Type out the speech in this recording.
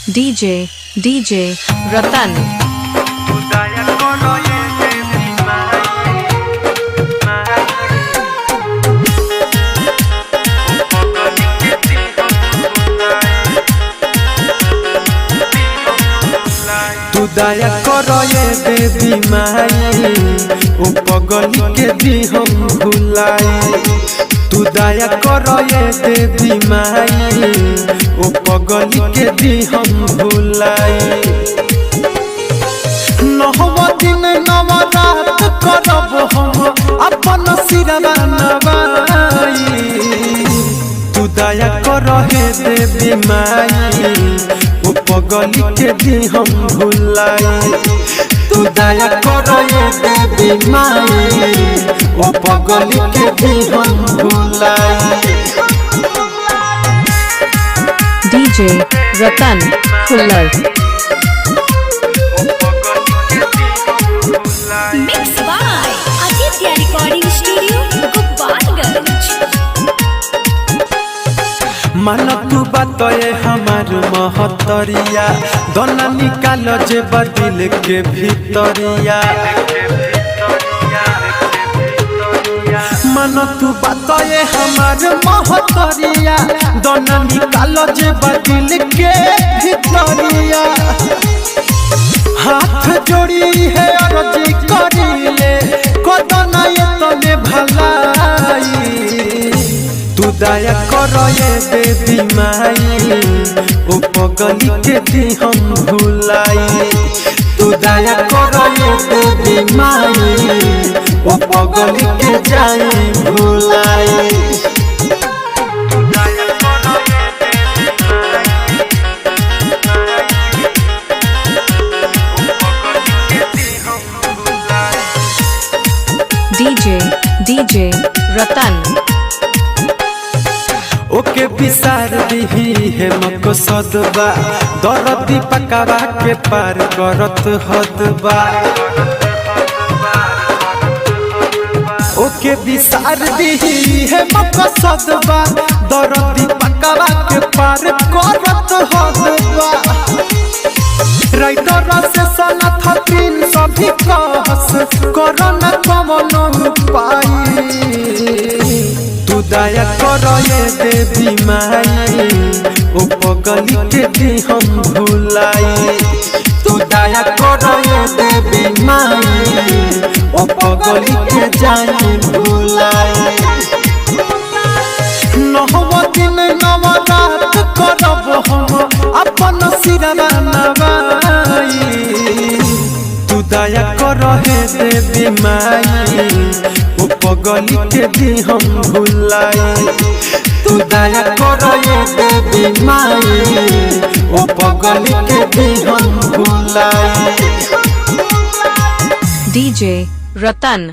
DJ Ratan। तू दया करो ये देवी माई ओ पगली के दी हम भुलाई। तू दया करो ये देवी माई ओ पगली के दी हम भुलाई। नहवा दिन नवरात करब हम अपन सिरवा नवाई। तू दया करो हे देवी माई ओ पगली के दी हम भुलाई। तू दया करो ये देवी माई ओ पगली के दी हम भुलाई। DJ Ratan Fuller। Mixed by Aditya Recording Studio, Gopalganj। मन तू बातए हमार महतरिया दोना निकाल जे बदिल के भीतरिया। मन तू बातए हमार महतरिया दोना निकाल जे बदिल के भीतरिया। हाथ जोड़ी है अर्जी करिले कोदना ये तने भलाई। तू दया करो ये देवी माई ओ पगली के दी हम भुलाई। तू दया करो ये देवी माई ओ पगली के जाई भुलाई। DJ Ratan। ओके विसार दिही है मकसदबा दरदी पकावा के पार करत हदबा। ओके विसार दिही है मकसदबा दरदी पकावा के पार करत हदबा। राइटर से सनथ तीन सभी कहस करना कमन उपाय। तू दया करो ये देवी माई ओ पगली के दी हम भुलाई। तू दया करो ये देवी माई ओ पगली के जाई भुलाई। नहवा दिन नवरात करब हम अपन सिरवा नवाई। तू दया करो हे देवी माई ओ पगली के दी हम भुलाई। तू दया करो ये देवी माई ओ पगली के दी हम भुलाई। DJ Ratan